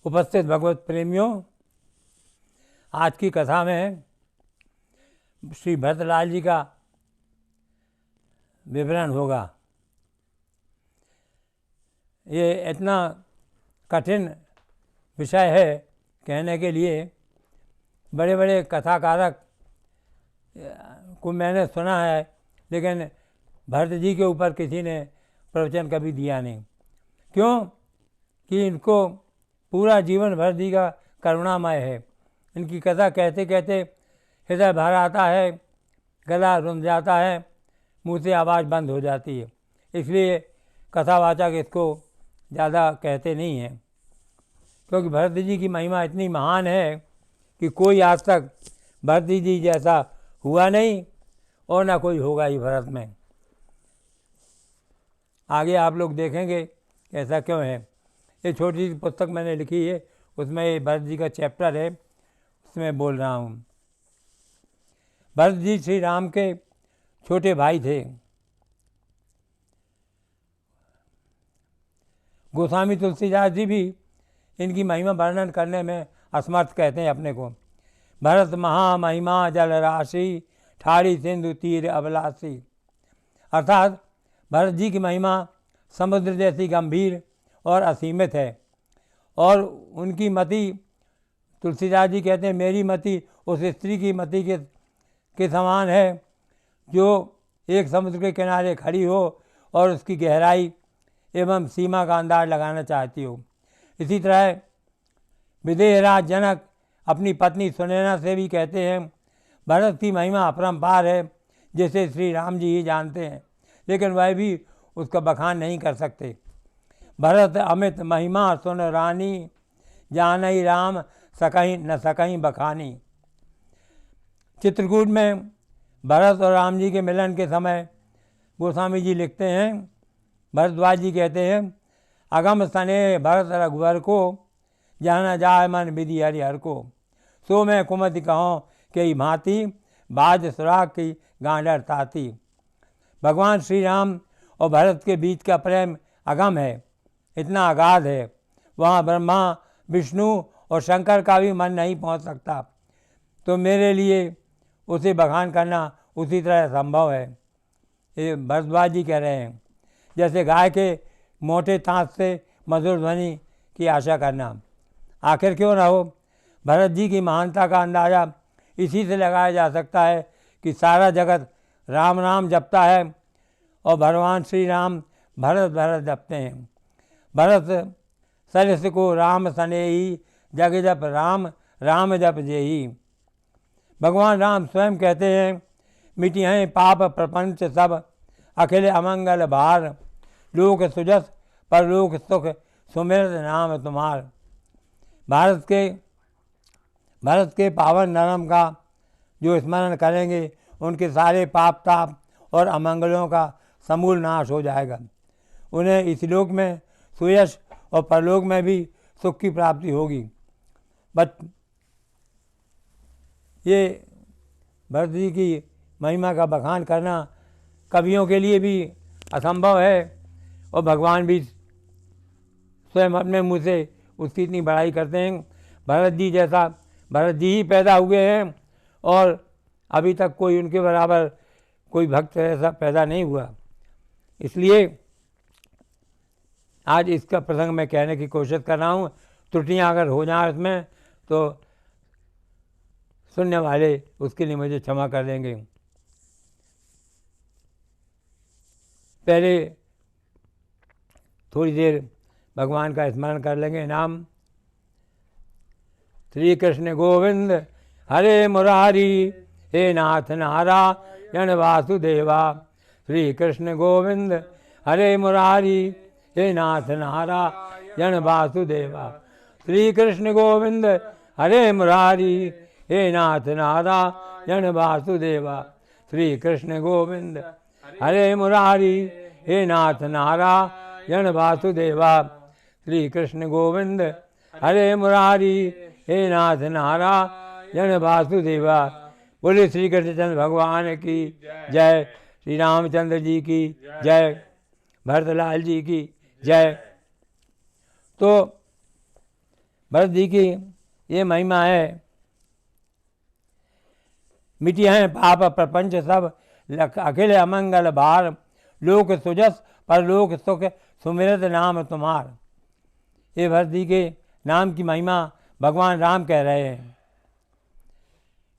उपस्थित भगवत प्रेमियों, आज की कथा में श्री भरतलाल जी का विवरण होगा। ये इतना कठिन विषय है कहने के लिए। बड़े बड़े कथाकारक को मैंने सुना है, लेकिन भरत जी के ऊपर किसी ने प्रवचन कभी दिया नहीं। क्यों कि इनको पूरा जीवन भरत जी का करुणामय है। इनकी कथा कहते कहते हृदय भर आता है, गला रुंध जाता है, मुंह से आवाज़ बंद हो जाती है। इसलिए कथावाचक इसको ज़्यादा कहते नहीं हैं, क्योंकि भरत जी की महिमा इतनी महान है कि कोई आज तक भरत जी जैसा हुआ नहीं और ना कोई होगा ही भरत में। आगे आप लोग देखेंगे कि ऐसा क्यों है। ये छोटी सी पुस्तक मैंने लिखी है, उसमें ये भरत जी का चैप्टर है, उसमें बोल रहा हूँ। भरत जी श्री राम के छोटे भाई थे। गोस्वामी तुलसीदास जी भी इनकी महिमा वर्णन करने में असमर्थ कहते हैं अपने को। भरत महामहिमा जल राशि, ठाड़ी सिंधु तीर अबलासी। अर्थात भरत जी की महिमा समुद्र जैसी गंभीर और असीमित है, और उनकी मति, तुलसीदास जी कहते हैं, मेरी मति उस स्त्री की मति के समान है जो एक समुद्र के किनारे खड़ी हो और उसकी गहराई एवं सीमा का अंदाज लगाना चाहती हो। इसी तरह विदेहराज जनक अपनी पत्नी सुनैना से भी कहते हैं, भरत की महिमा अपरंपार है, जिसे श्री राम जी ही जानते हैं, लेकिन वह भी उसका बखान नहीं कर सकते। भरत अमित महिमा सुन रानी, जानई राम सकहीं न सकहीं बखानी। चित्रकूट में भरत और राम जी के मिलन के समय गोस्वामी जी लिखते हैं, भरद्वाज जी कहते हैं, अगम सने भरत रघुवर को, जहाँ जाय मन विधि हरिहर को। सो मैं कुमति कहूँ कई भांति, बाज सुराग की गांडर ताती। भगवान श्री राम और भरत के बीच का प्रेम अगम है, इतना अगाध है, वहाँ ब्रह्मा विष्णु और शंकर का भी मन नहीं पहुँच सकता। तो मेरे लिए उसे बखान करना उसी तरह संभव है। ये भरद्वाज जी कह रहे हैं, जैसे गाय के मोटे तांत से मधुर ध्वनि की आशा करना। आखिर क्यों ना हो, भरत जी की महानता का अंदाज़ा इसी से लगाया जा सकता है कि सारा जगत राम नाम जपता है और भगवान श्री राम भरत भरत जपते हैं। भरत सरस को राम सनेही, जग जप राम राम जप जेही। भगवान राम स्वयं कहते हैं, मिटी हैं पाप प्रपंच सब, अखिल अमंगल भार, लोक सुजस परलोक सुख, सुमिरत नाम तुम्हार। भारत के पावन नरम का जो स्मरण करेंगे, उनके सारे पाप ताप और अमंगलों का समूल नाश हो जाएगा। उन्हें इस लोक में सुयश और परलोक में भी सुख की प्राप्ति होगी। बट ये भरत जी की महिमा का बखान करना कवियों के लिए भी असंभव है, और भगवान भी स्वयं अपने मुँह से उसकी इतनी बड़ाई करते हैं। भरत जी जैसा भरत जी ही पैदा हुए हैं, और अभी तक कोई उनके बराबर कोई भक्त ऐसा पैदा नहीं हुआ। इसलिए आज इसका प्रसंग मैं कहने की कोशिश कर रहा हूँ। त्रुटियाँ अगर हो जाएं इसमें तो सुनने वाले उसके लिए मुझे क्षमा कर देंगे। पहले थोड़ी देर भगवान का स्मरण कर लेंगे। नाम श्री कृष्ण गोविंद हरे मुरारी, हे नाथ नारायण वासुदेवा। श्री कृष्ण गोविंद हरे मुरारी, हे नाथ नारायण वासुदेवा। श्री कृष्ण गोविंद हरे मुरारी, हे नाथ नारायण वासुदेवा। श्री कृष्ण गोविंद हरे मुरारी, हे नाथ नारायण वासुदेवा। श्री कृष्ण गोविंद हरे मुरारी, हे नाथ नारायण वासुदेवा। बोले श्री कृष्णचंद्र भगवान की जय, श्री रामचंद्र जी की जय, भरतलाल जी की जय। तो भरत जी की ये महिमा है, मिटी हैं पाप प्रपंच सब, अखिल अमंगल भार, लोक सुजस पर लोक सुख, सुमिरत नाम तुम्हार। ये भरत जी के नाम की महिमा भगवान राम कह रहे हैं।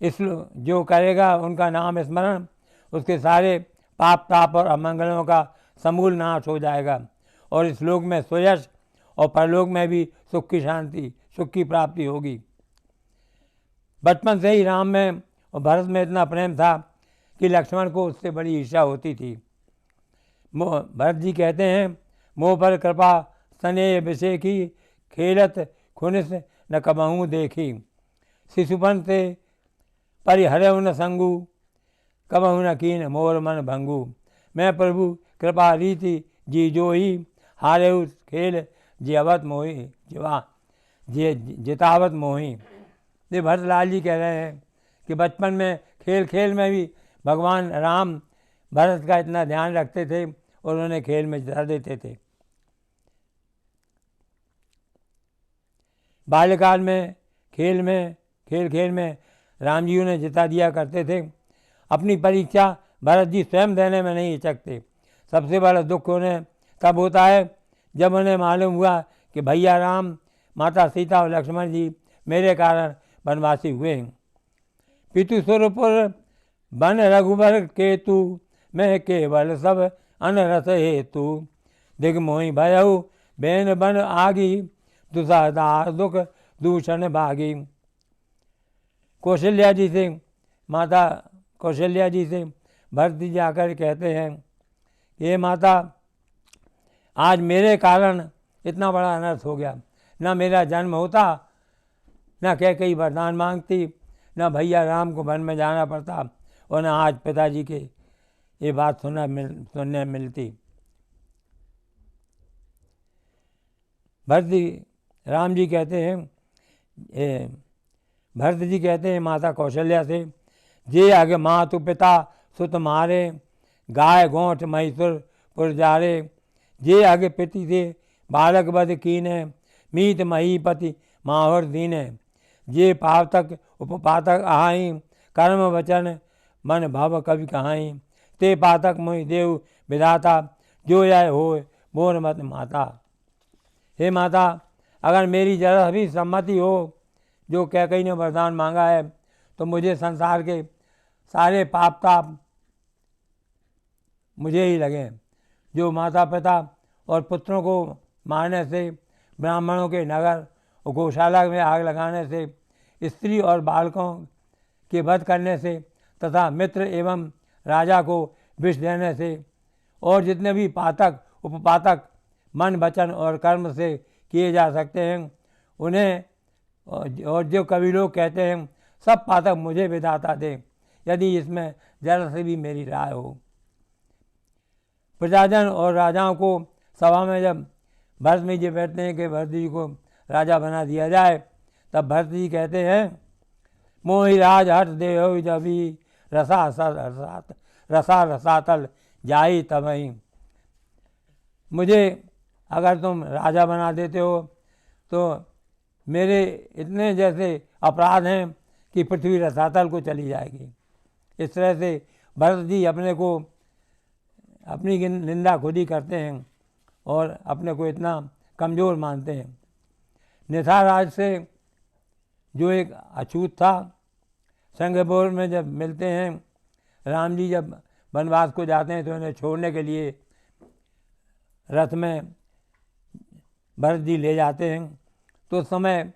इस जो करेगा उनका नाम स्मरण, उसके सारे पाप ताप और अमंगलों का समूल नाश हो जाएगा, और इस लोक में सुयश और परलोक में भी सुख की शांति, सुख की प्राप्ति होगी। बचपन से ही राम में और भरत में इतना प्रेम था कि लक्ष्मण को उससे बड़ी ईर्ष्या होती थी। भरत जी कहते हैं, मोह पर कृपा स्नेह विषय की, खेलत खुनिस न कबहूँ देखी, शिशुपन से परिहरऊ न संगू, कबहू न कीन मोर मन भंगू। मैं प्रभु कृपा रीति जी जो ही, हारे खेल जियावत मोही, जितावत मोही। ये भरतलाल जी कह रहे हैं कि बचपन में खेल खेल में भी भगवान राम भरत का इतना ध्यान रखते थे और उन्हें खेल में जिता देते थे। बाल्यकाल में खेल में राम जी उन्हें जिता दिया करते थे। अपनी परीक्षा भरत जी स्वयं देने में नहीं हिचकते। सबसे बड़ा दुख उन्हें तब होता है जब उन्हें मालूम हुआ कि भैया राम, माता सीता और लक्ष्मण जी मेरे कारण वनवासी हुए हैं। पितु सुरपुर बन रघुबर केतु, मैं केवल सब अनरस हेतु, दिग मोहि भयउ बेन बन आगी, दुसादार दुख दूषण भागी। कौशल्या जी से, माता कौशल्या जी से भरत जी जाकर कहते हैं, ये माता आज मेरे कारण इतना बड़ा अनर्थ हो गया, ना मेरा जन्म होता, ना कई वरदान मांगती, ना भैया राम को वन में जाना पड़ता, और ना आज पिताजी के ये बात सुनने मिलती। भरत जी राम जी कहते हैं, भरत जी कहते हैं माता कौशल्या से, जे आगे मातु पिता सुत मारे, गाय गोंठ महिषुर पुरजारे, जे आगे पिति से बालक बध कीने, मीत महीपति माहुर दीने, जे पातक उपपातक आहाई, कर्म वचन मन भव कवि कहाई, ते पातक मोहि देव विधाता, जो यह हो बोर मत माता। हे माता, अगर मेरी जरा भी सम्मति हो, जो कैकेयी ने वरदान मांगा है, तो मुझे संसार के सारे पाप ताप मुझे ही लगे। जो माता पिता और पुत्रों को मारने से, ब्राह्मणों के नगर और गौशाला में आग लगाने से, स्त्री और बालकों के वध करने से, तथा मित्र एवं राजा को विष देने से, और जितने भी पातक उपपातक मन वचन और कर्म से किए जा सकते हैं, उन्हें और जो कवि लोग कहते हैं, सब पातक मुझे विधाता दे, यदि इसमें जरा से भी मेरी राय हो। प्रजाजन और राजाओं को सभा में जब भरत में जी बैठते हैं कि भरत जी को राजा बना दिया जाए, तब भरत जी कहते हैं, मोहि राज हट देहो जबी, रसा रसातल जाई तमही। मुझे अगर तुम राजा बना देते हो तो मेरे इतने जैसे अपराध हैं कि पृथ्वी रसातल को चली जाएगी। इस तरह से भरत जी अपनी निंदा खुद ही करते हैं और अपने को इतना कमज़ोर मानते हैं। निथाराज से जो एक अछूत था, संगपोर में जब मिलते हैं, राम जी जब वनवास को जाते हैं तो उन्हें छोड़ने के लिए रथ में भरत जी ले जाते हैं। तो उस समय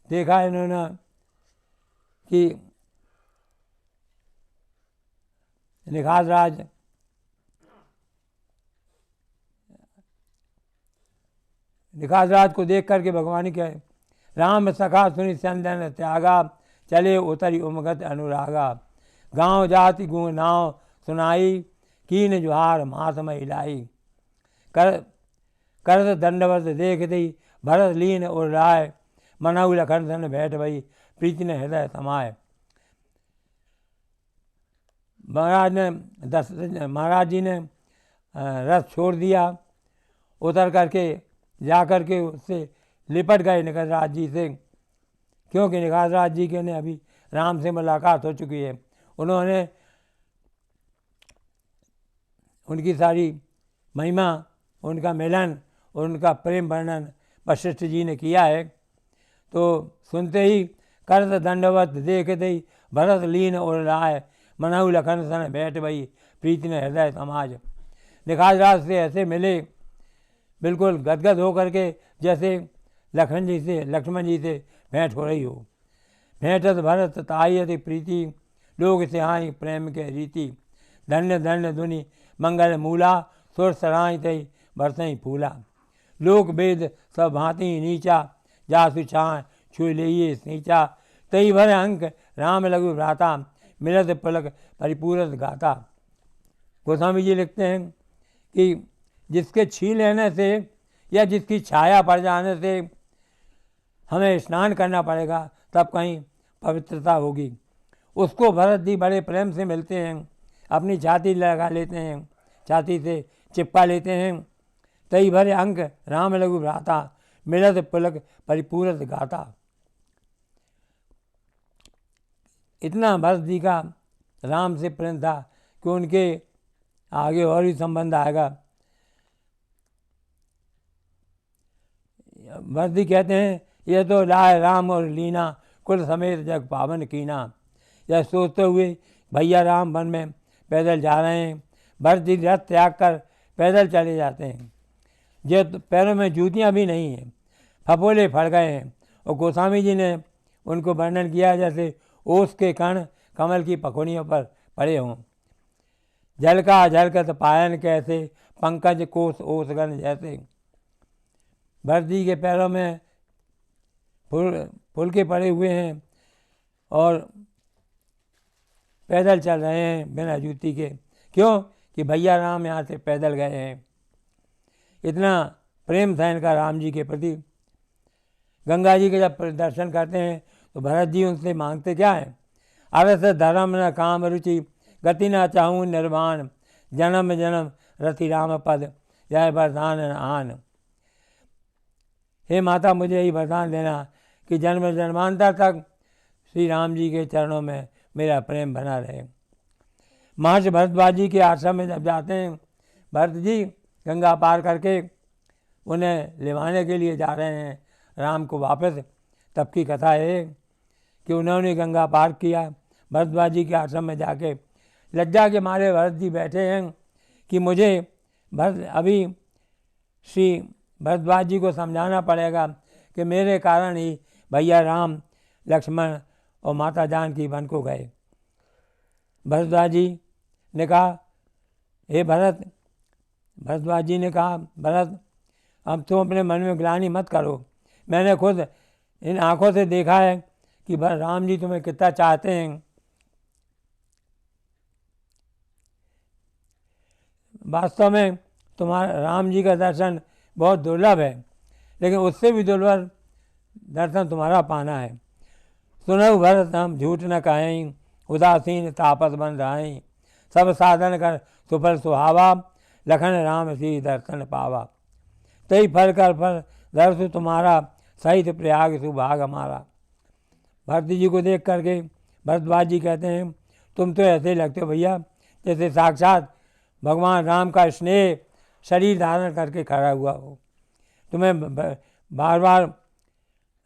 देखा इन्होंने कि निखाज को देख करके भगवान कहे, राम सखा सुनि चंदन त्यागा, चले उतरी उमगत अनुरागा, गांव जाति गुण नाव सुनाई, कीन जुहार माथ महिलाई। करत दंडवत देख दी, भरत लीन और राय, मनऊ लखन सन बैठ भई, प्रीति ने हृदय समाये। महाराज जी ने रथ छोड़ दिया, उतर करके जा करके उससे लिपट गए निषाद जी से, क्योंकि निषाद जी के ने अभी राम से मुलाकात हो चुकी है। उन्होंने उनकी सारी महिमा, उनका मिलन, उनका प्रेम वर्णन वशिष्ठ जी ने किया है। तो सुनते ही करत दंडवत देखते ही भरत लीन और लाए, मनहु लखन सन बैठ भई प्रीति ने हृदय समाज। निषाद से ऐसे मिले बिल्कुल गदगद होकर के, जैसे लक्ष्मण जी से भेंट हो रही हो। भेंटत भरत तायति प्रीति, लोग से आई प्रेम के रीति। धन्य धन्य धुनि मंगल मूला, सुर सराय तई बरसई फूला। लोक वेद सब भांति नीचा, जासु छाँ छुई लिए सींचा। तई भर अंक राम लघु भ्राता, मिलत पलक परिपूरत गाता। गोस्वामी जी लिखते हैं कि जिसके छी लेने से या जिसकी छाया पड़ जाने से हमें स्नान करना पड़ेगा, तब कहीं पवित्रता होगी। उसको भरत जी बड़े प्रेम से मिलते हैं, अपनी छाती लगा लेते हैं, छाती से चिपका लेते हैं। तई भरे अंक राम लघु भ्राता, मिलत पुलक परिपूरत गाता। इतना भरत जी का राम से प्रेम था कि उनके आगे और भी संबंध आएगा। भरत जी कहते हैं, यह तो लाए राम और लीना, कुल समेत जग पावन कीना। यह सोचते हुए भैया राम वन में पैदल जा रहे हैं। भरत जी रथ त्याग कर पैदल चले जाते हैं। जो पैरों में जूतियाँ भी नहीं हैं, फपोले फट गए हैं। और गोस्वामी जी ने उनको वर्णन किया जैसे ओस के कण कमल की पखुड़ियों पर पड़े हों। झलका झलकत पायन कैसे, पंकज कोस ओसगन जैसे। भरत जी के पैरों में फुलके पड़े हुए हैं और पैदल चल रहे हैं बिना जूती के। क्यों? कि भैया राम यहाँ से पैदल गए हैं। इतना प्रेम था इनका राम जी के प्रति। गंगा जी के जब दर्शन करते हैं तो भरत जी उनसे मांगते क्या है? अरस धर्म न काम रुचि, गति न चाहूँ निर्वाण। जन्म जन्म रति राम पद, जय वरदान आन। हे माता, मुझे यही वरदान देना कि जन्म जन्मांतर तक श्री राम जी के चरणों में मेरा प्रेम बना रहे। महर्षि भरद्वाज जी के आश्रम में जब जाते हैं भरत जी, गंगा पार करके उन्हें लिवाने के लिए जा रहे हैं राम को वापस, तब की कथा है कि उन्होंने गंगा पार किया। भरद्वाज जी के आश्रम में जाके लज्जा के मारे भरत जी बैठे हैं कि मुझे अभी श्री भरद्वाज जी को समझाना पड़ेगा कि मेरे कारण ही भैया राम, लक्ष्मण और माता जानकी वन को गए। भरद्वाज जी ने कहा, हे भरत, भरद्वाज जी ने कहा, भरत अब तुम अपने मन में ग्लानि मत करो। मैंने खुद इन आँखों से देखा है कि राम जी तुम्हें कितना चाहते हैं। वास्तव में तुम्हारा राम जी का दर्शन बहुत दुर्लभ है, लेकिन उससे भी दुर्लभ दर्शन तुम्हारा पाना है। सुनहु भरत हम झूठ न कहें, उदासीन तापस बन रहें। सब साधन कर सुफल सुहावा, लखन राम सी दर्शन पावा। तई फल कर फल दर्श तुम्हारा, सहित प्रयाग सुभाग हमारा। भरत जी को देख करके भरद्वाज जी कहते हैं, तुम तो ऐसे लगते हो भैया जैसे साक्षात भगवान राम का स्नेह शरीर धारण करके खड़ा हुआ हो। तुम्हें बार बार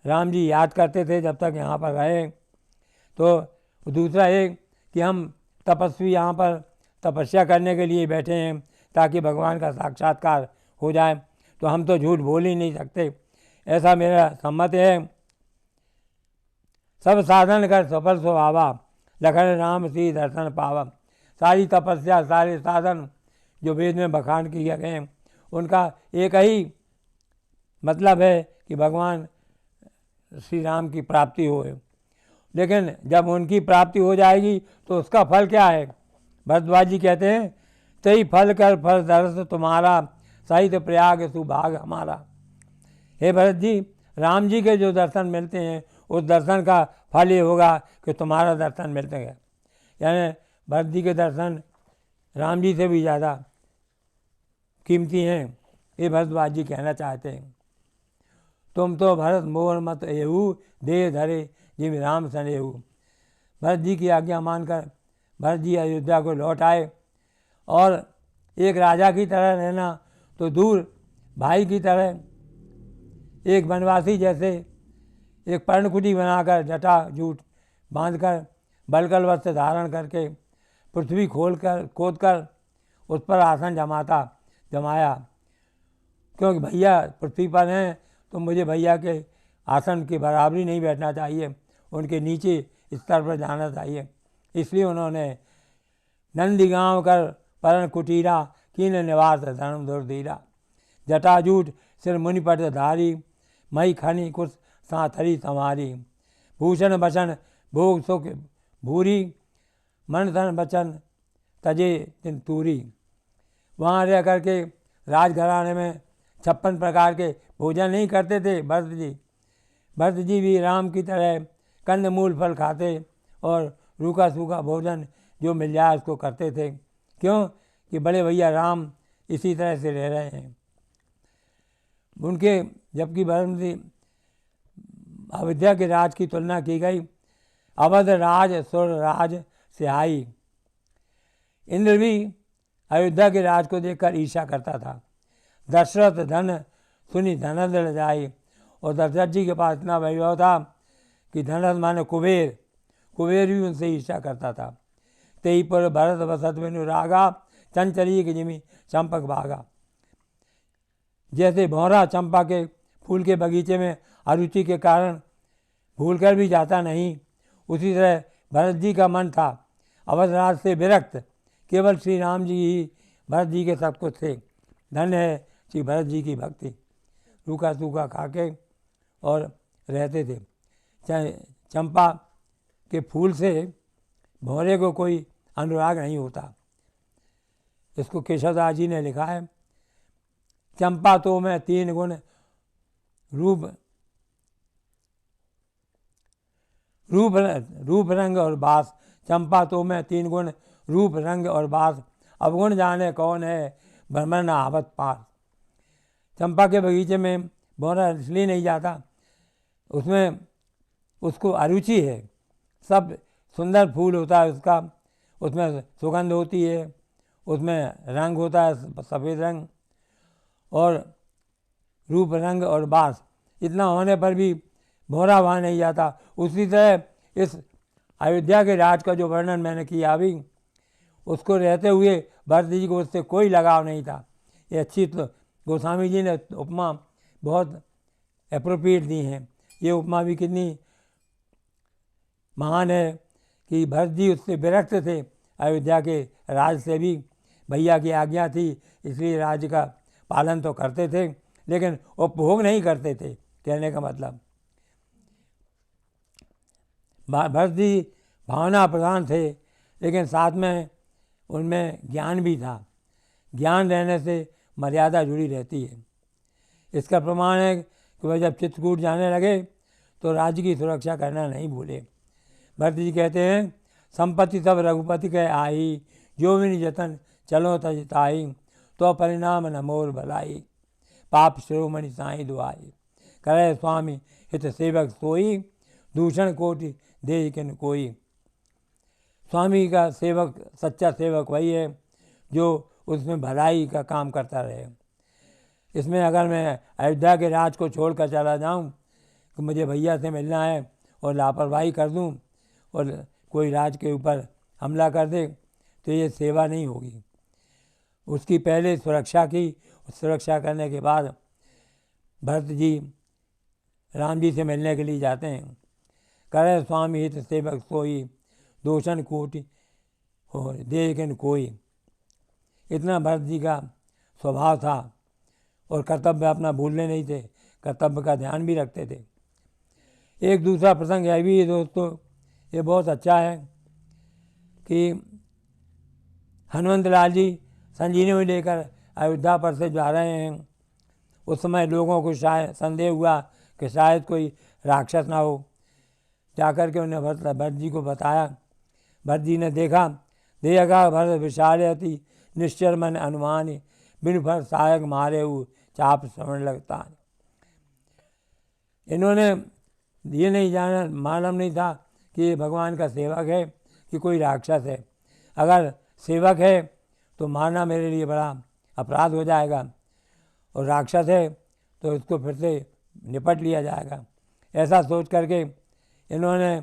राम जी याद करते थे जब तक यहाँ पर रहे। तो दूसरा एक कि हम तपस्वी यहाँ पर तपस्या करने के लिए बैठे हैं ताकि भगवान का साक्षात्कार हो जाए, तो हम तो झूठ बोल ही नहीं सकते, ऐसा मेरा सम्मत है। सब साधन कर सफल स्वभावा, लखन राम सी दर्शन पावा। सारी तपस्या, सारे साधन जो वेद में बखान किए गए हैं, उनका एक ही मतलब है कि भगवान श्री राम की प्राप्ति हो। लेकिन जब उनकी प्राप्ति हो जाएगी तो उसका फल क्या है? भरद्वाज जी कहते हैं, तई फल कर फल दर्श तुम्हारा, सहित प्रयाग सुभाग हमारा। हे भरत जी, राम जी के जो दर्शन मिलते हैं उस दर्शन का फल ये होगा कि तुम्हारा दर्शन मिलते हैं। यानी भरत जी के दर्शन राम जी से भी ज़्यादा कीमती हैं, ये भरद्वाज जी कहना चाहते हैं। तुम तो भरत मोर मत एहू, देह धरे जिम राम सनेहू। भरत जी की आज्ञा मानकर भरत जी अयोध्या को लौट आए और एक राजा की तरह रहना तो दूर, भाई की तरह, एक वनवासी जैसे एक पर्णकुटी बनाकर जटा जूट बांधकर बलकल वस्त्र धारण करके पृथ्वी खोद कर उस पर आसन जमाया। क्योंकि भैया पृथ्वी पर हैं तो मुझे भैया के आसन की बराबरी नहीं बैठना चाहिए, उनके नीचे स्तर पर जाना चाहिए। इसलिए उन्होंने नंदी गांव कर परण कुटीरा, कीन निवास धर्म दुर्धीरा। जटाजूट सिर मुनिपट धारी, मई खनि कुछ साथरी संवारी। भूषण बचन भोग सुख भूरी, मन धन बचन तजे तिंतूरी। वहाँ रह करके राजघराने में 56 प्रकार के भोजन नहीं करते थे भरत जी। भरत जी भी राम की तरह कंद मूल फल खाते और रूखा सूखा भोजन जो मिल जाए उसको करते थे। क्यों कि बड़े भैया राम इसी तरह से रह रहे हैं उनके। जबकि भरत जी अयोध्या के राज की तुलना की गई, अवध राज सुर राज सिहाई। इंद्र भी अयोध्या के राज को देखकर ईर्ष्या करता था। दशरथ धन सुनी धनद जाई, और दशरथ जी के पास इतना वैभव था कि धनद माने कुबेर, कुबेर भी उनसे ईर्ष्या करता था। तेई पर भरत बसत बिनु रागा, चंचली की जिमी चंपक भागा। जैसे भौरा चंपा के फूल के बगीचे में अरुचि के कारण भूलकर भी जाता नहीं, उसी तरह भरत जी का मन था अवध राज से विरक्त। केवल श्री राम जी ही भरत जी के सब कुछ थे। धन्य है श्री भरत जी की भक्ति। रूखा सूखा खा के और रहते थे। चाहे चंपा के फूल से भौरे को कोई अनुराग नहीं होता। इसको केशवदास जी ने लिखा है, चंपा तो में 3 गुण रूप रंग और बास। चंपा तो में 3 गुण रूप रंग और बास, अवगुण जाने कौन है भ्रमण आवत पास। चंपा के बगीचे में भौरा इसलिए नहीं जाता, उसमें उसको अरुचि है। सब सुंदर फूल होता है उसका, उसमें सुगंध होती है, उसमें रंग होता है सफ़ेद रंग और रूप रंग और बास। इतना होने पर भी भौरा वहाँ नहीं जाता। उसी तरह इस अयोध्या के राज का जो वर्णन मैंने किया अभी, उसको रहते हुए भरत जी को उससे कोई लगाव नहीं था। ये अच्छी तो गोस्वामी जी ने उपमा बहुत एप्रोप्रिएट दी हैं। ये उपमा भी कितनी महान है कि भरत जी उससे विरक्त थे, अयोध्या के राज से भी। भैया की आज्ञा थी इसलिए राज्य का पालन तो करते थे, लेकिन उपभोग नहीं करते थे। कहने का मतलब भरत जी भावना प्रधान थे, लेकिन साथ में उनमें ज्ञान भी था। ज्ञान रहने से मर्यादा जुड़ी रहती है। इसका प्रमाण है कि वह जब चित्रकूट जाने लगे तो राज्य की सुरक्षा करना नहीं भूले। भरत जी कहते हैं, संपत्ति सब रघुपति के आई, जो भी जतन चलो तजताई, तो परिणाम न मोर भलाई, पाप शिरोमणि साई दुआई। करे स्वामी हित सेवक सोई, दूषण कोटि दे किन कोई। स्वामी का सेवक, सच्चा सेवक वही है जो उसमें भलाई का काम करता रहे। इसमें अगर मैं अयोध्या के राज को छोड़कर चला जाऊं कि मुझे भैया से मिलना है और लापरवाही कर दूं और कोई राज के ऊपर हमला कर दे, तो ये सेवा नहीं होगी। उसकी पहले सुरक्षा की, सुरक्षा करने के बाद भरत जी राम जी से मिलने के लिए जाते हैं। करे स्वामी हित सेवक सोई, दूषण कोटि हो देकिन कोई। इतना भरत जी का स्वभाव था और कर्तव्य अपना भूलने नहीं थे, कर्तव्य का ध्यान भी रखते थे। एक दूसरा प्रसंग यह भी है दोस्तों, ये बहुत अच्छा है कि हनुमंत लाल जी संजीवनी लेकर अयोध्या पर से जा रहे हैं। उस समय लोगों को शायद संदेह हुआ कि शायद कोई राक्षस ना हो। जाकर के उन्हें भरत जी को बताया। भरत जी ने देखा, देखा भरत विशालयति निश्चर मन अनुमान, बिन भर सहायक मारे चाप श्रवण लगता। इन्होंने ये नहीं जाना, मालूम नहीं था कि ये भगवान का सेवक है कि कोई राक्षस है। अगर सेवक है तो मारना मेरे लिए बड़ा अपराध हो जाएगा, और राक्षस है तो इसको फिर से निपट लिया जाएगा। ऐसा सोच करके इन्होंने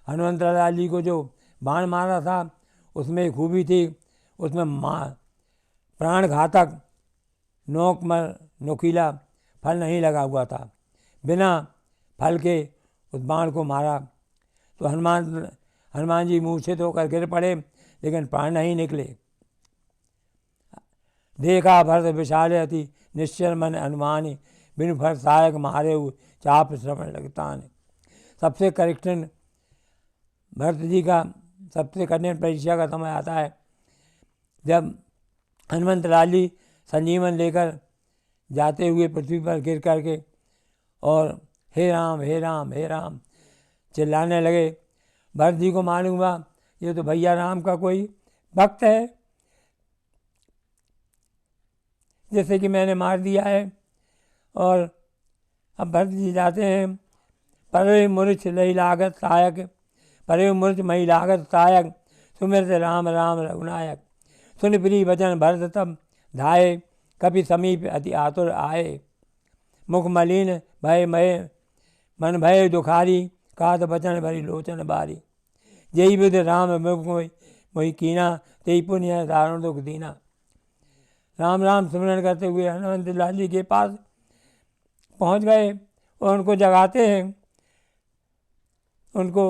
हनुमंतलाल जी को जो बाण मारा था उसमें खूबी थी, उसमें प्राण घातक नोकीला फल नहीं लगा हुआ था। बिना फल के उस बाण को मारा तो हनुमान जी मूर्छित होकर गिर पड़े, लेकिन प्राण नहीं निकले। देखा भरत विशाल अति निश्चल मन अनुमानी, बिनु भरत सहायक मारे चाप श्रवण लगता ने। सबसे कठिन भरत जी का सबसे कठिन परीक्षा का समय आता है जब हनुमंतलाल जी संजीवन लेकर जाते हुए पृथ्वी पर गिर करके और हे राम हे राम हे राम चिल्लाने लगे। भरत जी को मालूम हुआ ये तो भैया राम का कोई भक्त है जैसे कि मैंने मार दिया है। और अब भरत जी जाते हैं, परवे मूर्छ लई लागत सहायक, परवे मूर्छ मई लागत सहायक, सुमिरत राम राम रघुनायक। सुन प्रिय वचन भरत तब धाये, कपि समीप अति आतुर आए। मुख मलिन भय मय मन भय दुखारी, कात बचन भरी लोचन बारी। जय विद राम मुख मोहि कीना, तेई पुण्य दारुण दुख दीना। राम राम सिमरन करते हुए हनुमंत लाल जी के पास पहुंच गए और उनको जगाते हैं, उनको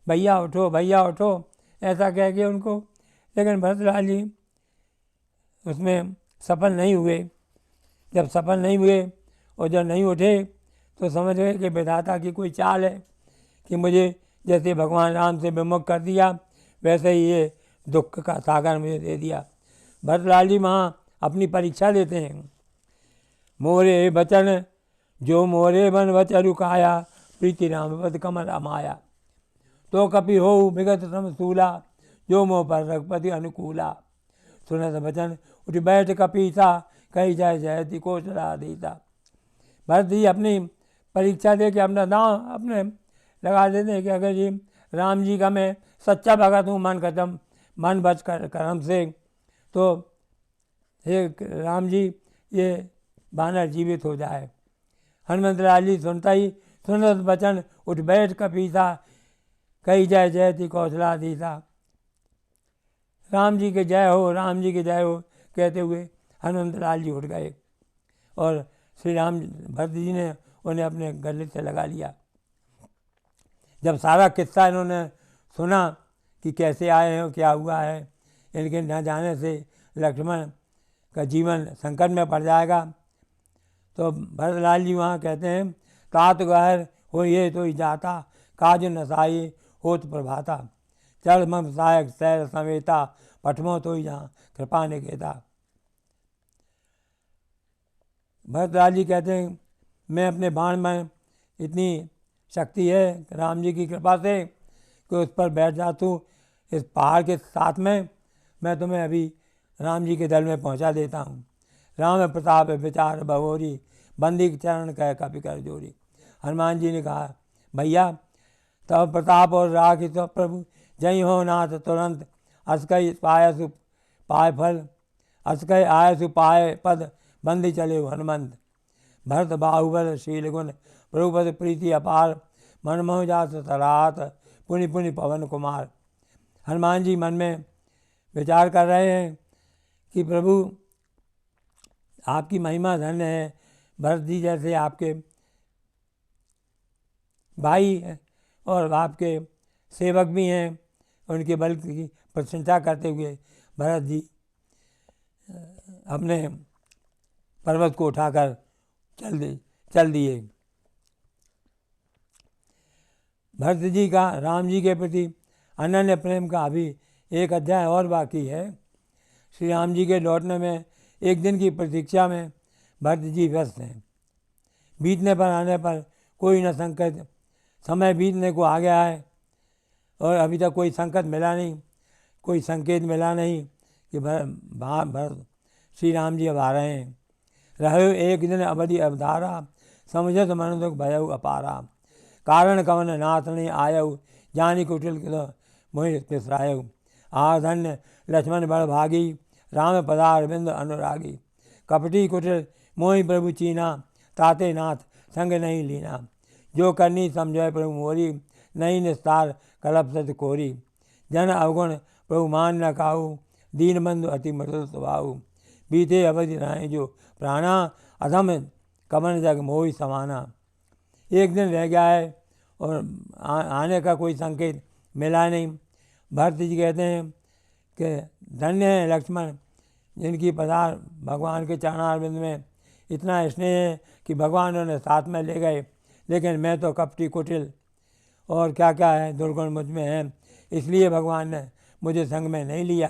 भैया उठो ऐसा कह के उनको, लेकिन भरतलाल जी उसमें सफल नहीं हुए। जब सफल नहीं हुए और जब नहीं उठे तो समझ गए कि विधाता की कोई चाल है कि मुझे जैसे भगवान राम से विमुख कर दिया वैसे ही ये दुख का सागर मुझे दे दिया। भरतलाल जी वहाँ अपनी परीक्षा लेते हैं। मोरे बचन जो मोरे बन वचन रुकाया, प्रीति राम पद कमल अमाया। तो कपि हो विगत समसूला, जो मोह पर रघुपति अनुकूला। सुनत बचन उठ बैठ कपीसा, कही जाय जयति कौशला दीता। भरत जी अपनी परीक्षा दे के अपना दांव अपने लगा देते हैं कि अगर जी राम जी का मैं सच्चा भगत हूँ मन बच कर कर्म से, तो हे राम जी ये बानर जीवित हो जाए। हनुमंतलाल जी सुनता ही सुनत बचन उठ बैठ कपीसा, कही जाय जयति कौशला दीसा। राम जी के जय हो, राम जी के जय हो कहते हुए हनुमंतलाल जी उठ गए और श्री राम भरत जी ने उन्हें अपने गले से लगा लिया। जब सारा किस्सा इन्होंने सुना कि कैसे आए हैं, क्या हुआ है, इनके न जाने से लक्ष्मण का जीवन संकट में पड़ जाएगा, तो भरतलाल जी वहाँ कहते हैं तात गहर हो ये तो ही जाता, काज नसाई होत प्रभाता। चल मम सहायक सैर समेता, पठमो तो ही जहाँ कृपा निकेता। भरतलाल जी कहते हैं मैं अपने बाण में इतनी शक्ति है राम जी की कृपा से कि उस पर बैठ जाता हूँ इस पहाड़ के साथ में, मैं तुम्हें अभी राम जी के दल में पहुँचा देता हूँ। राम प्रताप विचार बहोरी, बंदी चरण कह कपि कर जोरी। हनुमान जी ने कहा भैया तब प्रताप और राख तो प्रभु, जय हो नाथ तुरंत, असकई पायसु पाय फल, असकई आयसु पाय पद, बंदी चले हनुमंत। भरत बाहुबल शील गुण, प्रभुपद प्रीति अपार, मनमोह जात सराहत, पुनि पुनि पवन कुमार। हनुमान जी मन में विचार कर रहे हैं कि प्रभु आपकी महिमा धन्य है, भरत जी जैसे आपके भाई हैं और आपके सेवक भी हैं, उनके बल की प्रशंसा करते हुए भरत जी अपने पर्वत को उठाकर चल दिए। भरत जी का राम जी के प्रति अनन्य प्रेम का अभी एक अध्याय और बाकी है। श्री राम जी के लौटने में एक दिन की प्रतीक्षा में भरत जी व्यस्त हैं। बीतने पर आने पर कोई न संकट, समय बीतने को आ गया है और अभी तक कोई संकट मिला नहीं, कोई संकेत मिला नहीं कि भरत श्री राम जी अब आ रहे हैं। रहे एक दिन अवधि अवधारा, समझत मन दुख भयउ अपारा। कारण कवन नाथ ने आयउ, जानी कुटिल किलो मोहि तिसरायउ। आ धन्य लक्ष्मण बड़ भागी, राम पदार बिंद अनुरागी। कपटी कुटिल मोहि प्रभु चीना, ताते नाथ संग नहीं लीना। जो करनी समझय प्रभु मोरी, नहीं निस्तार कलप सत कोरी। जन अवगुण प्रभु मान न काहू, दीन बंधु अति मृदुल स्वभाव। बीते अवधि रहें जो प्राणा, अधम कमन जग मोहि समाना। एक दिन रह गया है और आने का कोई संकेत मिला नहीं। भरत जी कहते हैं कि धन्य है लक्ष्मण, जिनकी पदार भगवान के चरणारविंद में इतना स्नेह है कि भगवान उन्हें साथ में ले गए, लेकिन मैं तो कपटी कुटिल और क्या क्या है दुर्गुण मुझ में है, इसलिए भगवान ने मुझे संग में नहीं लिया।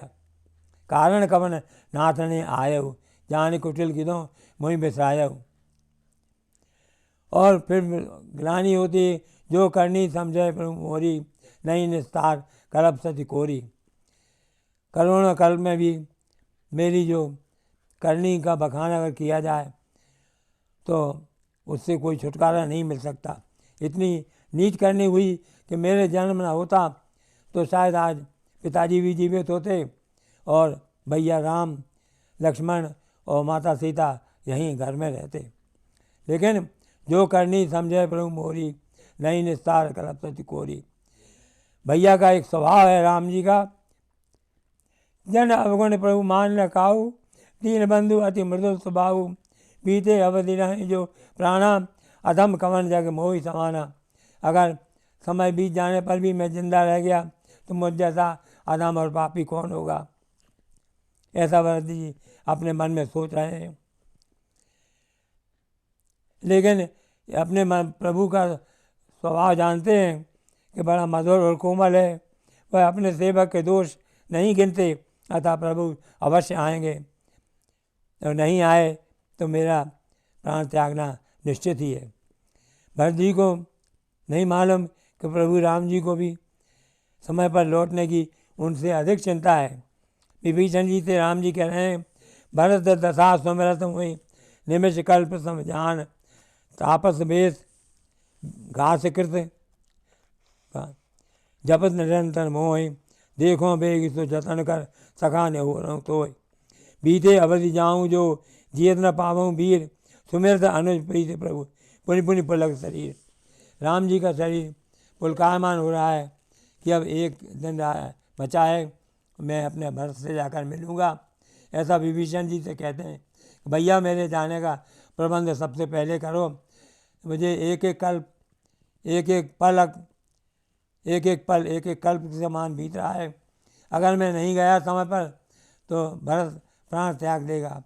कारण कवन नाथ ने आयउ, जान कुटिल किदों मुहि बिसरायउ। और फिर ग्लानि होती, जो करनी समझे प्रभु मोरी, नहीं निस्तार कल्प सति कोरी। करोड़ों कल्प में भी मेरी जो करनी का बखान अगर किया जाए तो उससे कोई छुटकारा नहीं मिल सकता। इतनी नीच करनी हुई कि मेरे जन्म न होता तो शायद आज पिताजी भी जीवित होते और भैया राम, लक्ष्मण और माता सीता यहीं घर में रहते। लेकिन जो करनी समझे प्रभु मोरी, नहीं निस्तार कल्प सति कोरी। भैया का एक स्वभाव है राम जी का, जन अवगुण प्रभु मान न काहू, दीन बंधु अति मृदुल स्वभाव। बीते अवधि रहें जो प्राणा, अधम कवन जग मोहि समाना। अगर समय बीत जाने पर भी मैं जिंदा रह गया तो मुझ जैसा अधम और पापी कौन होगा, ऐसा भरत जी अपने मन में सोच रहे हैं। लेकिन अपने प्रभु का स्वभाव जानते हैं कि बड़ा मधुर और कोमल है, वह अपने सेवक के दोष नहीं गिनते, अतः प्रभु अवश्य आएंगे और नहीं आए तो मेरा प्राण त्यागना निश्चित ही है। भरत जी को नहीं मालूम कि प्रभु राम जी को भी समय पर लौटने की उनसे अधिक चिंता है। विभीषण जी से राम जी कह रहे हैं, भरत दशा सुमिरत हुई, निमिष कल्प समझान। तापस बेस घास कृत जपत निरंतर मोहि, देखो बेग सो जतन कर सखा ने हो तो। बीते अवधि जाऊँ जो जियत न पावूँ वीर, सुमिरत अनुज प्रीत प्रभु पुनि पुनि पुलक शरीर। राम जी का शरीर पुलकायमान हो रहा है कि अब एक दिन बचा है, मैं अपने भरत से जाकर मिलूँगा। ऐसा विभीषण जी से कहते हैं, भैया मेरे जाने का प्रबंध सबसे पहले करो। मुझे एक एक कल्प, एक एक पलक, एक एक पल, एक एक कल्प के समान बीत रहा है। अगर मैं नहीं गया समय पर तो भरत प्राण त्याग देगा।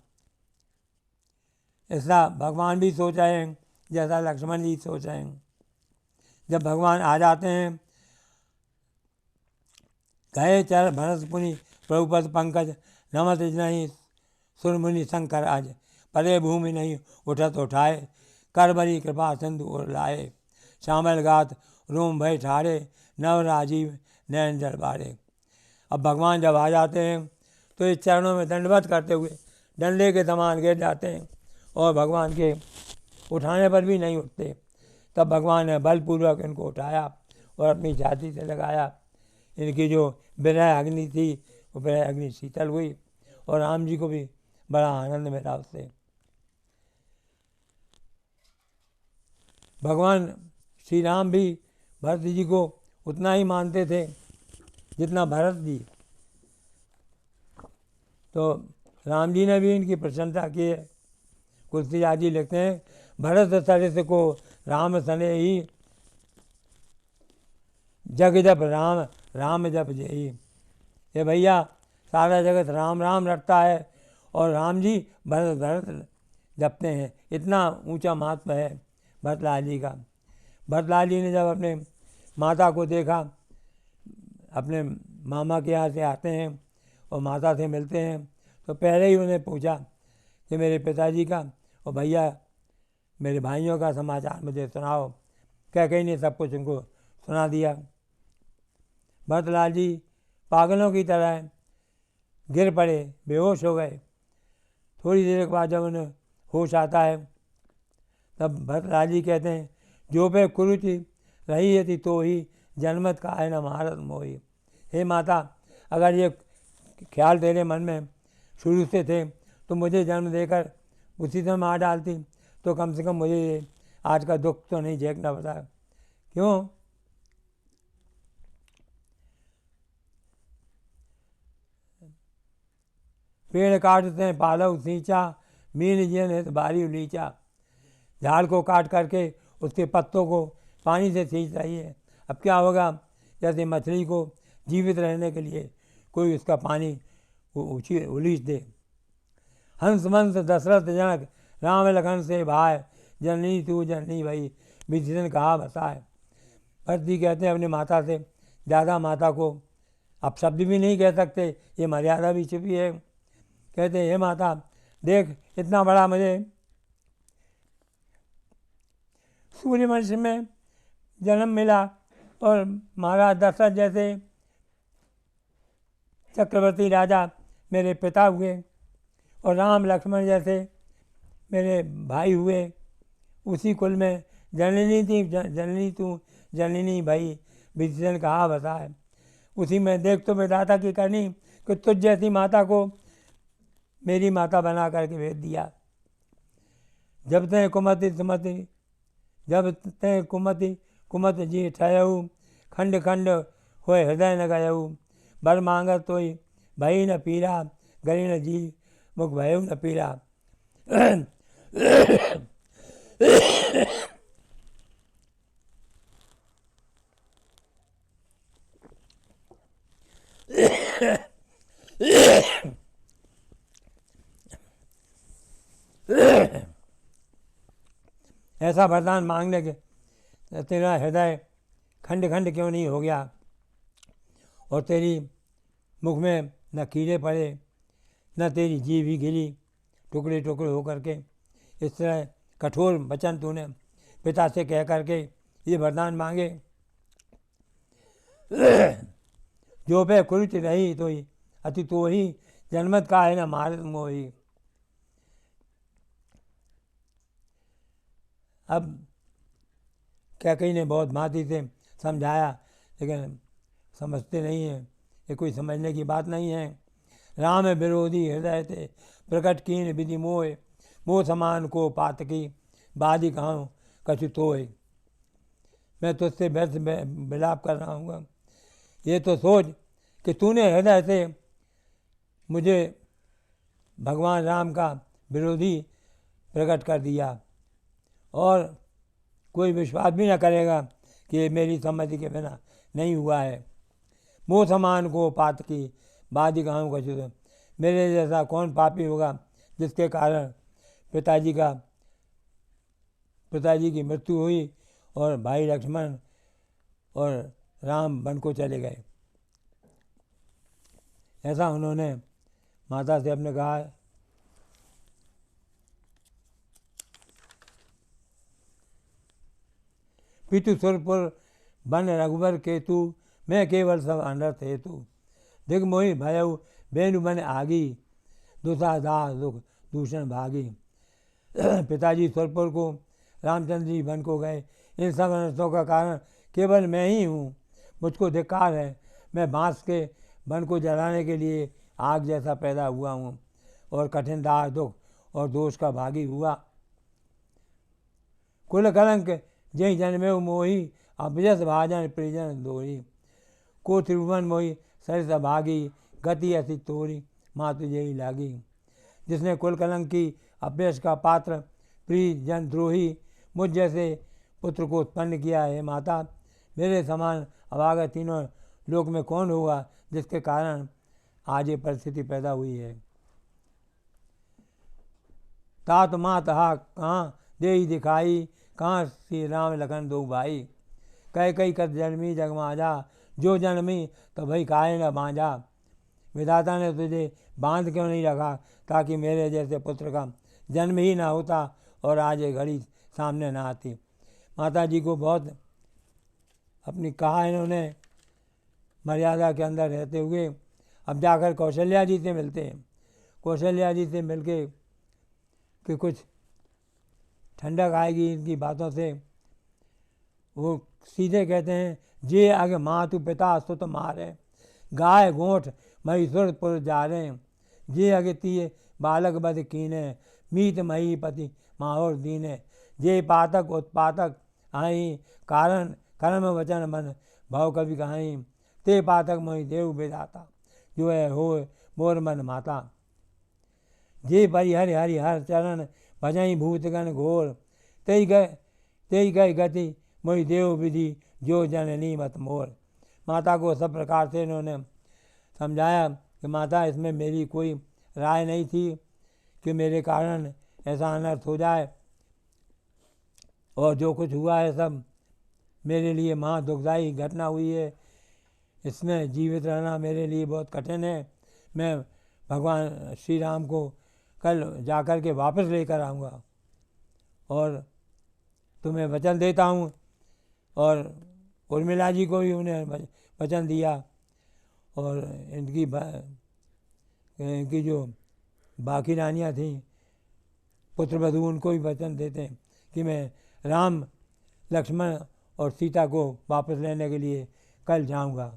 ऐसा भगवान भी सोच रहे हैं, जैसा लक्ष्मण जी सोच रहे हैं। जब भगवान आ जाते हैं, गए चर भरत पुनि प्रभुपद पंकज, नमत नहीं सुरमुनि शंकर आज। परे भूमि नहीं उठत उठाए, कर बरी कृपा सिंधु और लाए। श्यामल गात रोम भय ठारे, नव राजीव नैन जल बारे। अब भगवान जब आ जाते हैं तो इस चरणों में दंडवत करते हुए डंडे के समान गिर जाते हैं और भगवान के उठाने पर भी नहीं उठते। तब भगवान ने बलपूर्वक इनको उठाया और अपनी छाती से लगाया। इनकी जो विरह अग्नि थी वो विरह अग्नि शीतल हुई और राम जी को भी बड़ा आनंद मिला उससे। भगवान श्री राम भी भरत जी को उतना ही मानते थे जितना भरत जी। तो राम जी ने भी इनकी प्रशंसा की है। कुलसीदास जी लिखते हैं, भरत सरिस को राम सने ही, जग जप राम राम जप जय। ये भैया सारा जगत राम राम रटता है और राम जी भरत भरत जपते हैं। इतना ऊंचा महात्मा है भरतलाल जी का। भरतलाल जी ने जब अपने माता को देखा, अपने मामा के यहाँ से आते हैं और माता से मिलते हैं, तो पहले ही उन्हें पूछा कि मेरे पिताजी का और भैया मेरे भाइयों का समाचार मुझे सुनाओ। कहीं ने सब कुछ उनको सुना दिया। भरतलाल जी पागलों की तरह गिर पड़े, बेहोश हो गए। थोड़ी देर के बाद जब उन्हें होश आता है तब भरतलाल जी कहते हैं, जो पे कुरुचि रही है तो ही जन्मत का है न महारत मोही। हे माता, अगर ये ख्याल तेरे मन में शुरू से थे तो मुझे जन्म देकर उसी समय मार डालती, तो कम से कम मुझे ये आज का दुख तो नहीं झेलना पड़ा। क्यों? पेड़ काटते हैं पालव सींचा, मीन जियन है तो बारी उलीचा। झाड़ को काट करके उसके पत्तों को पानी से सींच रही है। अब क्या होगा, जैसे मछली को जीवित रहने के लिए कोई उसका पानी उलीच दे। हंस वंश दशरथ जनक, राम लखन से भाई, जननी तू जननी भई, विभीषण कहा बसाए। भरत जी कहते हैं अपनी माता से ज़्यादा माता को आप शब्द भी नहीं कह सकते, ये मर्यादा भी छुपी है। कहते हैं, हे माता देख, इतना बड़ा मुझे सूर्यवंश में जन्म मिला और महाराज दशरथ जैसे चक्रवर्ती राजा मेरे पिता हुए और राम लक्ष्मण जैसे मेरे भाई हुए। उसी कुल में जननी थी, जननी तू जननी भाई, विभीषण कहा बताए। उसी में देख तो विधाता की करनी कि तुझ जैसी माता को मेरी माता बना करके भेज दिया। जब ते कुमति सुमति, जब ते कुमति कुमत जी ठयऊ, खंड खंड होए हृदय न गयऊ। बर मांगत तोई भई न पीरा, गरी न जी मुख भयऊ न पीरा। ऐसा वरदान मांगने के तेरा हृदय खंड खंड क्यों नहीं हो गया और तेरी मुख में न कीड़े पड़े, न तेरी जीभ ही गिरी टुकड़े टुकड़े हो करके। इस तरह कठोर वचन तूने पिता से कह करके ये वरदान मांगे। जो पे कुरुच रही तो ही अति तो ही जन्मत का है न मारत मोही। अब कैकेयी ने बहुत भांति से समझाया, लेकिन समझते नहीं हैं, ये कोई समझने की बात नहीं है। राम विरोधी हृदय थे, प्रकट कीन विधि मोह, मोह समान को पातकी, बादी कहाँ कछु तोय। मैं तुझसे व्यर्थ विलाप कर रहा हूँ, ये तो सोच कि तूने हृदय से मुझे भगवान राम का विरोधी प्रकट कर दिया और कोई विश्वास भी न करेगा कि ये मेरी सम्मति के बिना नहीं हुआ है। मोह समान को पातकी, बादी कहाँ कछु तोय। मेरे जैसा कौन पापी होगा जिसके कारण पिताजी की मृत्यु हुई और भाई लक्ष्मण और राम वन को चले गए। ऐसा उन्होंने माता से अपने कहा। पितु सुरपुर बन रघुवर केतु, मैं केवल सब अनर्थ हेतु। दिग मोहि भयउ बेनु मन आगी, दुसा दाह दुख दूषण भागी। पिताजी सुरपुर को, रामचंद्र जी वन को गए। इन सब अनर्थों का कारण केवल मैं ही हूँ। मुझको धिक्कार है, मैं बांस के वन को जलाने के लिए आग जैसा पैदा हुआ हूँ और कठिन दाह दुख और दोष का भागी हुआ। कुल कलंक जय जन्मे मोही, अभजस भाजन परिजन दोही। को त्रिभुवन मोही सरिस भागी, गति ऐसी तोरी माँ तुझे ही लागी। जिसने कुल कलंक की, अभ्यस का पात्र, प्रिय जन द्रोही मुझ जैसे पुत्र को उत्पन्न किया है। माता, मेरे समान अभागा तीनों लोक में कौन होगा जिसके कारण आज ये परिस्थिति पैदा हुई है। तात माँ तहा कहाँ दे दिखाई, कहाँ श्री राम लखन दो भाई। कई कई कर जन्मी जगमाजा, जो जन्मी तो भाई काहे न बांझा। विधाता ने तुझे बांध क्यों नहीं रखा ताकि मेरे जैसे पुत्र का जन्म ही ना होता और आज ये घड़ी सामने ना आती। माता जी को बहुत अपनी कहा इन्होंने मर्यादा के अंदर रहते हुए। अब जाकर कौशल्या जी से मिलते हैं। कौशल्या जी से मिलके कि कुछ ठंडक आएगी इनकी बातों से। वो सीधे कहते हैं, जे आगे मातु पिता सुत मारे, गाय गोठ महिषुरपुर जा रहे, जे आगे तिये बालक बद कीने, मीत मही पति माहौर दीने, जे पातक उत्पातक आई, कारण कर्म वचन मन भाव कवि कहाई, ते पातक मोहि देव विदाता, जो है हो मोर मन माता। जे परिहरि हरि हर चरण, भजई भूतगण घोर, तेई गए गति मोहि देव विधि, जो जननी मत मोर। माता को सब प्रकार से इन्होंने समझाया कि माता, इसमें मेरी कोई राय नहीं थी कि मेरे कारण ऐसा अनर्थ हो जाए, और जो कुछ हुआ है सब मेरे लिए महा दुखदायी घटना हुई है। इसमें जीवित रहना मेरे लिए बहुत कठिन है। मैं भगवान श्री राम को कल जाकर के वापस लेकर आऊँगा, और तुम्हें वचन देता हूँ। और उर्मिला जी को भी उन्हें वचन दिया, और इनकी जो बाकी रानियाँ थीं पुत्रवधू, उनको भी वचन देते हैं कि मैं राम लक्ष्मण और सीता को वापस लेने के लिए कल जाऊंगा।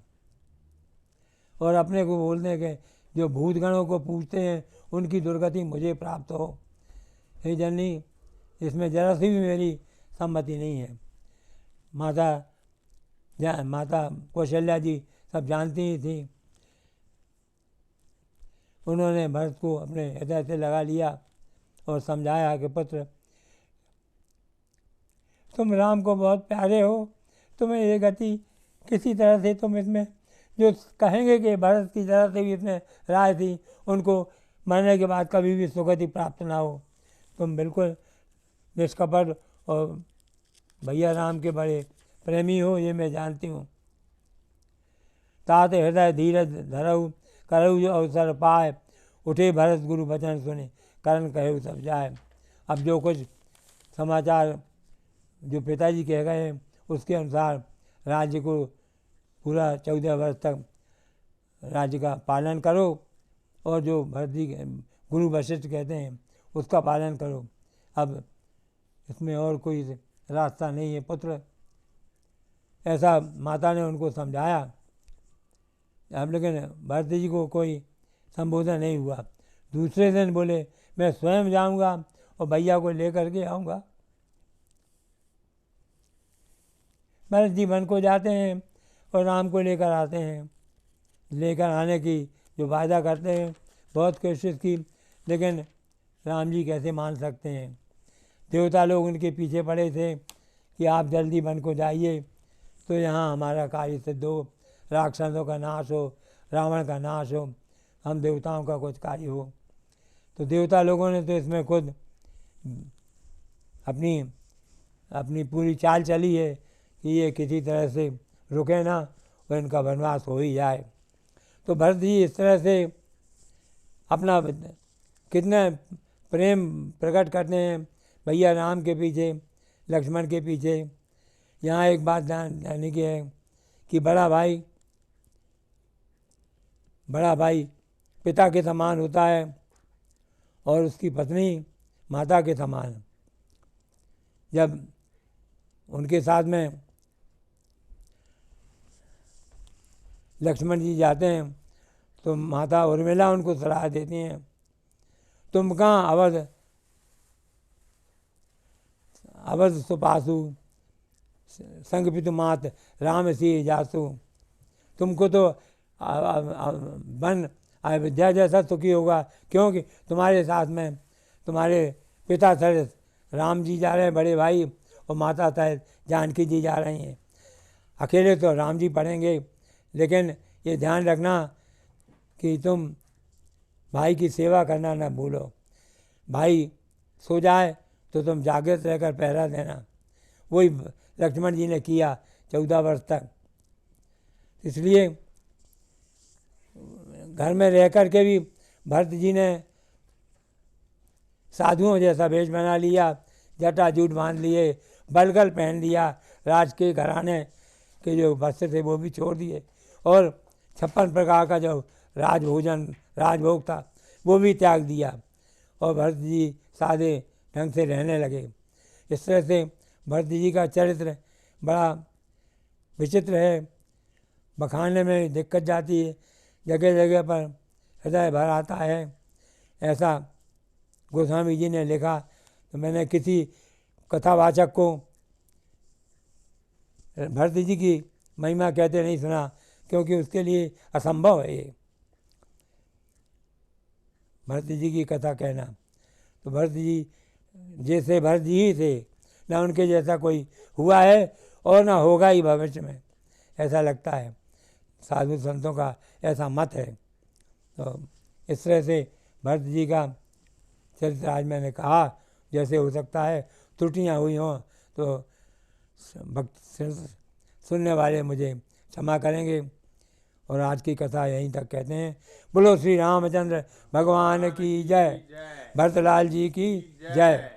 और अपने को बोलते हैं कि जो भूतगणों को पूछते हैं उनकी दुर्गति मुझे प्राप्त हो। हे जननी, इसमें जरा सी भी मेरी सम्मति नहीं है। माता कौशल्या जी सब जानती ही थी। उन्होंने भरत को अपने हृदय से लगा लिया और समझाया कि पुत्र, तुम राम को बहुत प्यारे हो, तुम्हें ये गति किसी तरह से तुम इसमें जो कहेंगे कि भरत की तरह से भी इसमें राय थी, उनको मरने के बाद कभी भी सुगति प्राप्त ना हो। तुम बिल्कुल निष्कपट और भैया राम के बड़े प्रेमी हो, ये मैं जानती हूँ। तात हृदय धीरज धरऊ, करऊ जो अवसर पाए, उठे भरत गुरु वचन सुने, करण कहे सब जाए। अब जो कुछ समाचार जो पिताजी कह गए उसके अनुसार राज्य को पूरा 14 वर्ष तक राज्य का पालन करो, और जो भरत जी गुरु वशिष्ठ कहते हैं उसका पालन करो। अब इसमें और कोई रास्ता नहीं है पुत्र, ऐसा माता ने उनको समझाया। अब लेकिन भरत जी को कोई संबोधन नहीं हुआ। दूसरे दिन बोले, मैं स्वयं जाऊंगा और भैया को लेकर के आऊँगा। भरत जी वन को जाते हैं और राम को लेकर आते हैं। लेकर आने की जो वायदा करते हैं, बहुत कोशिश की, लेकिन राम जी कैसे मान सकते हैं। देवता लोग उनके पीछे पड़े थे कि आप जल्दी वन को जाइए, तो यहाँ हमारा कार्य सिद्ध हो, राक्षसों का नाश हो, रावण का नाश हो, हम देवताओं का कुछ कार्य हो। तो देवता लोगों ने तो इसमें खुद अपनी पूरी चाल चली है कि ये किसी तरह से रुके ना और इनका वनवास हो ही जाए। तो भरत जी इस तरह से अपना कितना प्रेम प्रकट करते हैं भैया राम के पीछे, लक्ष्मण के पीछे। यहाँ एक बात जानने की है कि बड़ा भाई पिता के समान होता है और उसकी पत्नी माता के समान। जब उनके साथ में लक्ष्मण जी जाते हैं तो माता उर्मिला उनको सलाह देती हैं, तुम कहाँ अवध सुपासु संग पितु मात राम सी जासु। तुमको तो वन अयोध्या जैसा सुखी होगा, क्योंकि तुम्हारे साथ में तुम्हारे पिता सहित राम जी जा रहे हैं बड़े भाई, और माता सहित जानकी जी जा रही हैं। अकेले तो राम जी पढ़ेंगे, लेकिन ये ध्यान रखना कि तुम भाई की सेवा करना न भूलो। भाई सो जाए तो तुम जागृत रहकर पहरा देना। वही लक्ष्मण जी ने किया 14 वर्ष तक। इसलिए घर में रह कर के भी भरत जी ने साधुओं जैसा वेश बना लिया, जटा जूट बांध लिए, बलगल पहन लिया, राज के घराने के जो वस्त्र थे वो भी छोड़ दिए, और 56 प्रकार का जो राजभोग था वो भी त्याग दिया, और भरत जी सादे ढंग से रहने लगे। इस तरह से भरत जी का चरित्र बड़ा विचित्र है, बखाने में दिक्कत जाती है, जगह जगह पर हृदय भर आता है। ऐसा गोस्वामी जी ने लिखा। तो मैंने किसी कथावाचक को भरत जी की महिमा कहते नहीं सुना, क्योंकि उसके लिए असंभव है ये भरत जी की कथा कहना। तो भरत जी जैसे भरत जी ही थे, ना उनके जैसा कोई हुआ है और ना होगा ही भविष्य में, ऐसा लगता है। साधु संतों का ऐसा मत है। तो इस तरह से भरत जी का चरित्र आज मैंने कहा। जैसे हो सकता है त्रुटियां हुई हों तो भक्त सुनने वाले मुझे क्षमा करेंगे। और आज की कथा यहीं तक कहते हैं। बोलो श्री रामचंद्र भगवान की जय, भरतलाल जी की जय।